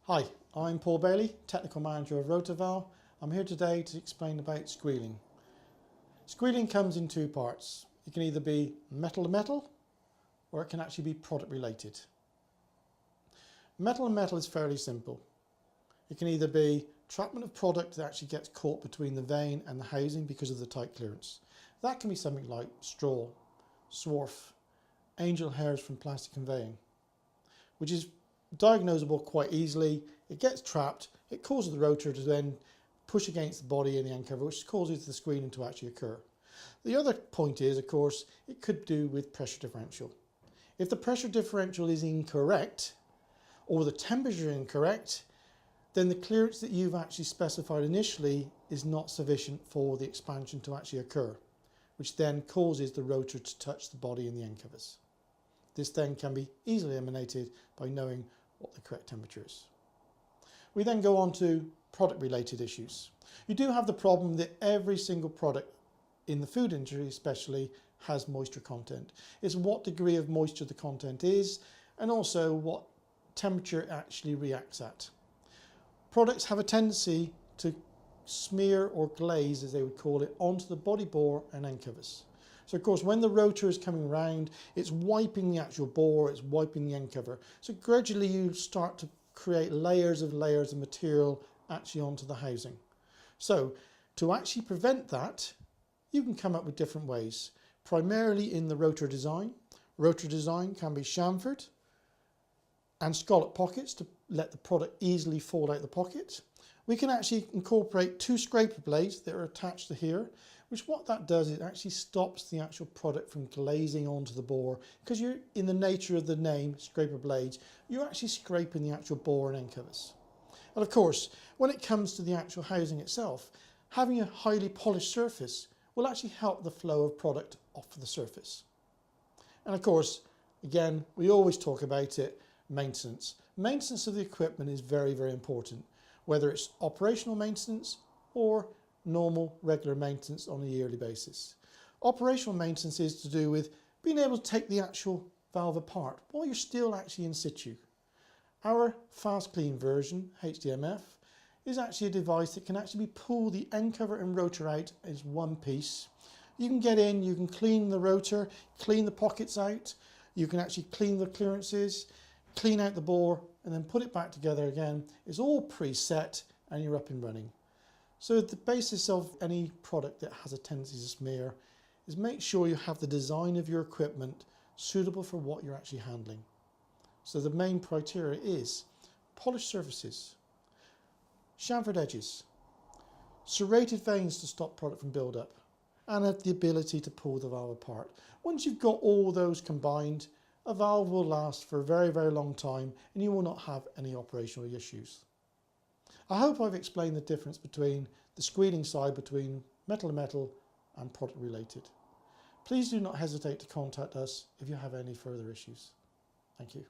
Hi, I'm Paul Bailey, Technical Manager of Rotoval. I'm here today to explain about squealing. Squealing comes in two parts. It can either be metal to metal or it can actually be product related. Metal to metal is fairly simple. It can either be trapment of product that actually gets caught between the vane and the housing because of the tight clearance. That can be something like straw, swarf, angel hairs from plastic conveying, which is diagnosable quite easily. It gets trapped, it causes the rotor to then push against the body and the end cover, which causes the squealing to actually occur. The other point is, of course, it could do with pressure differential. If the pressure differential is incorrect or the temperature is incorrect, then the clearance that you've actually specified initially is not sufficient for the expansion to actually occur, which then causes the rotor to touch the body and the end covers. This then can be easily eliminated by knowing what the correct temperature is. We then go on to product related issues. You do have the problem that every single product in the food industry especially has moisture content. It's what degree of moisture the content is and also what temperature it actually reacts at. Products have a tendency to smear or glaze, as they would call it, onto the body bore and end covers. So of course when the rotor is coming round, it's wiping the actual bore, it's wiping the end cover. So gradually you start to create layers of material actually onto the housing. So to actually prevent that, you can come up with different ways. Primarily in the rotor design. Rotor design can be chamfered and scallop pockets to let the product easily fall out the pocket. We can actually incorporate two scraper blades that are attached to here, which what that does is it actually stops the actual product from glazing onto the bore, because you're, in the nature of the name, scraper blades, you're actually scraping the actual bore and end covers. And of course, when it comes to the actual housing itself, having a highly polished surface will actually help the flow of product off the surface. And of course, again, we always talk about it, maintenance. Maintenance of the equipment is very, very important, whether it's operational maintenance or normal regular maintenance on a yearly basis. Operational maintenance is to do with being able to take the actual valve apart while you're still actually in situ. Our fast clean version, HDMF, is actually a device that can actually pull the end cover and rotor out as one piece. You can get in, you can clean the rotor, clean the pockets out, you can actually clean the clearances, clean out the bore and then put it back together again. It's all preset and you're up and running. So the basis of any product that has a tendency to smear is make sure you have the design of your equipment suitable for what you're actually handling. So the main criteria is polished surfaces, chamfered edges, serrated vanes to stop product from build up, and the ability to pull the valve apart. Once you've got all those combined, a valve will last for a very, very long time and you will not have any operational issues. I hope I've explained the difference between the squealing side between metal to metal and product related. Please do not hesitate to contact us if you have any further issues. Thank you.